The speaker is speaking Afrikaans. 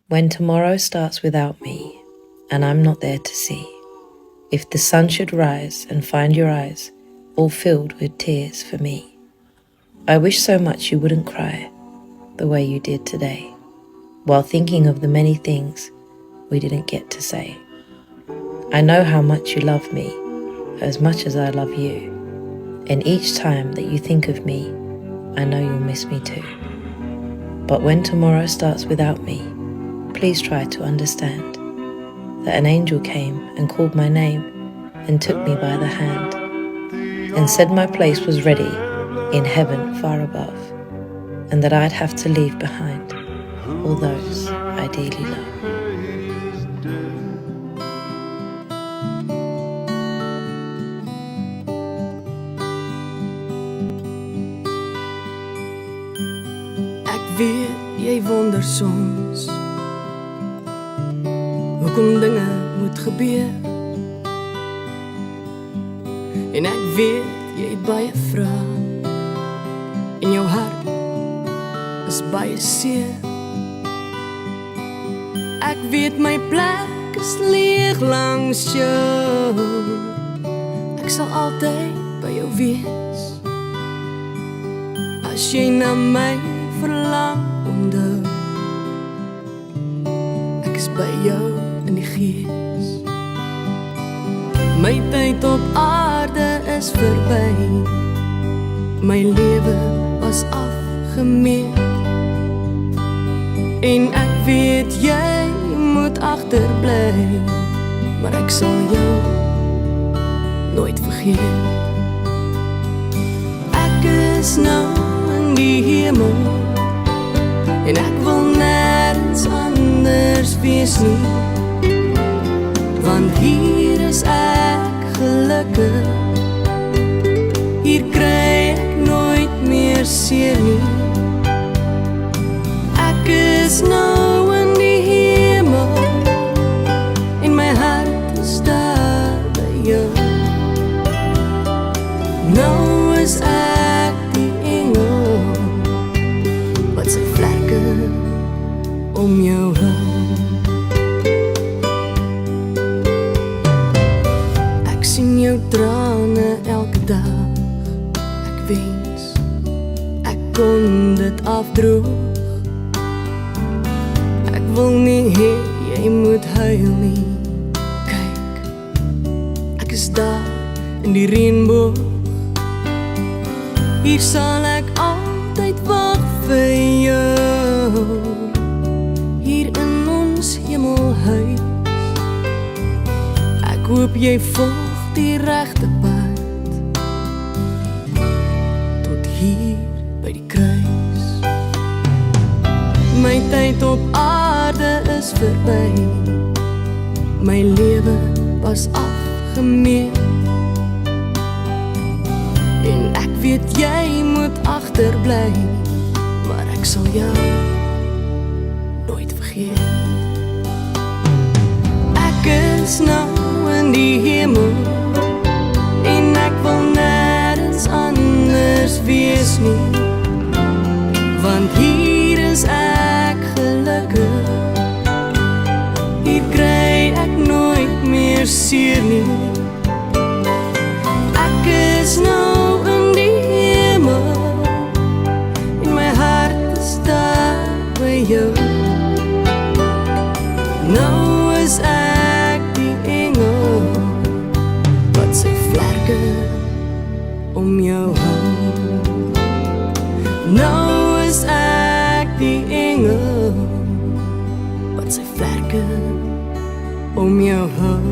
When tomorrow starts without me, and I'm not there to see, if the sun should rise and find your eyes all filled with tears for me, I wish so much you wouldn't cry the way you did today, while thinking of the many things we didn't get to say. I know how much you love me, as much as I love you, and each time that you think of me, I know you'll miss me too. But when tomorrow starts without me, please try to understand that an angel came and called my name and took me by the hand and said my place was ready in heaven far above, and that I'd have to leave behind all those I dearly love. Ek weet jy wonder soms hoekom dinge moet gebeur, en ek weet jy het baie vrae en jou hart is baie seer. Ek weet my plek is leeg langs jou, ek sal altyd by jou wees. As jy na my verlang, onthou ek is by jou in die gees. My tyd op aarde is verby, my lewe was afgemeet, en ek weet jy moet agterbly, maar ek sal jou nooit vergeet. Ek is nou in die hemel, en ek wil nergens anders wees nie, want hier is ek gelukkig, hier kry ek nooit meer seer nie. Ek is nou in die hemel, en my hart is daar by jou. Nou is ek die engel wat sy vlerke om jou hou. Ek sien jou trane elke dag, ek wens ek kon dit afdroog. Ek wil nie hê jy moet huil nie, kyk, ek is daar in die reënboog. Hier sal ek altyd wag vir jou, hier in ons hemelhuis. Ek hoop jy volg die regte pad, tot hier by die kruis. My tyd op aarde is verby, my lewe was afgemeet, en ek weet jy moet agterbly, maar ek sal jou nooit vergeet. Ek is nou in die hemel, en ek wil nergens anders wees nie, want hier is ek gelukkig, hier kry ek nooit meer seer nie. Ek is nou in die hemel, en my hart is daar by jou. Nou is ek die engel wat sy vlerke om jou hou. Nou is ek die engel wat sy vlerke om jou hou.